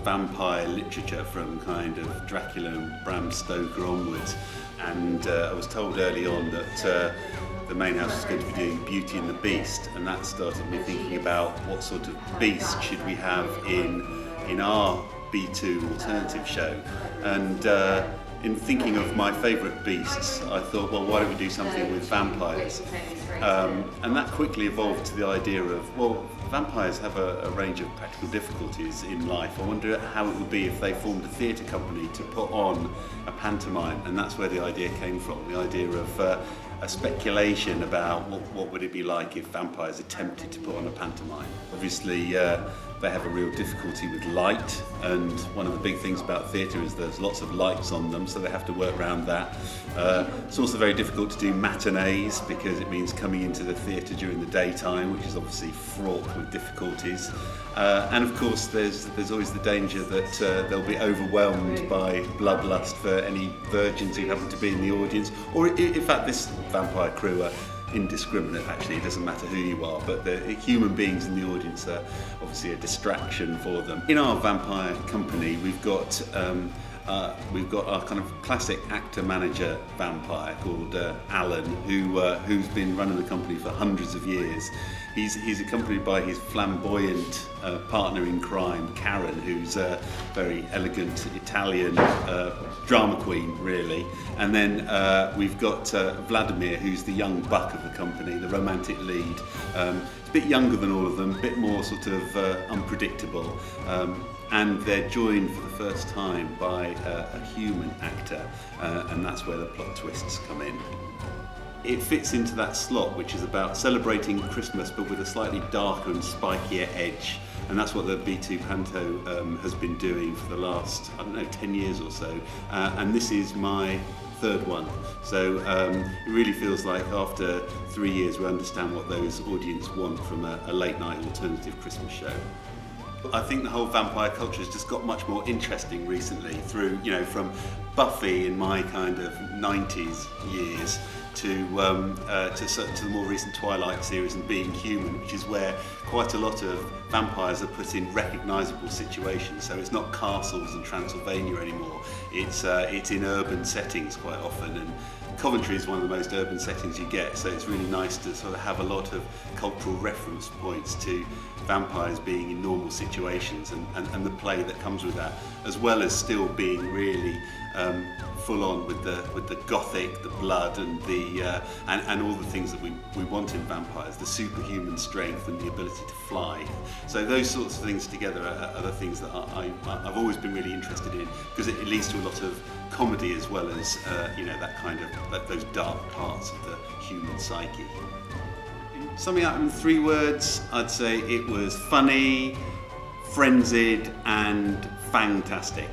vampire literature from kind of Dracula and Bram Stoker onwards, and I was told early on that the main house was going to be doing Beauty and the Beast, and that started me thinking about what sort of beast should we have in our B2 alternative show. And in thinking of my favourite beasts, I thought, well, why don't we do something with vampires? And that quickly evolved to the idea of, well, vampires have a range of practical difficulties in life. I wonder how it would be if they formed a theatre company to put on a pantomime, and that's where the idea came from, the idea of a speculation about what would it be like if vampires attempted to put on a pantomime. Obviously, they have a real difficulty with light, and one of the big things about theatre is there's lots of lights on them, so they have to work around that. It's also very difficult to do matinees because it means coming into the theatre during the daytime, which is obviously fraught with difficulties. And of course there's always the danger that they'll be overwhelmed by bloodlust for any virgins who happen to be in the audience, or in fact this vampire crew are indiscriminate. Actually, it doesn't matter who you are, but the human beings in the audience are obviously a distraction for them. In our vampire company, we've got our kind of classic actor-manager vampire called Alan, who's been running the company for hundreds of years. He's accompanied by his flamboyant partner in crime, Karen, who's a very elegant Italian drama queen, really. And then we've got Vladimir, who's the young buck of the company, the romantic lead. He's a bit younger than all of them, a bit more sort of unpredictable. And they're joined for the first time by a human actor, and that's where the plot twists come in. It fits into that slot, which is about celebrating Christmas but with a slightly darker and spikier edge, and that's what the B2 Panto has been doing for the last, 10 years or so, and this is my third one. So it really feels like after 3 years we understand what those audience want from a late night alternative Christmas show. I think the whole vampire culture has just got much more interesting recently through, from Buffy in my kind of 90s years to the more recent Twilight series and Being Human, which is where quite a lot of vampires are put in recognisable situations. So it's not castles and Transylvania anymore. It's in urban settings quite often, and Coventry is one of the most urban settings you get, so it's really nice to sort of have a lot of cultural reference points to vampires being in normal situations and the play that comes with that, as well as still being really full on with the gothic, the blood, and and all the things that we want in vampires, the superhuman strength and the ability to fly. So those sorts of things together are the things that I've always been really interested in, because it leads to a lot of comedy as well as that kind of those dark parts of the human psyche. Summing up in 3 words, I'd say it was funny, frenzied, and fangtastic.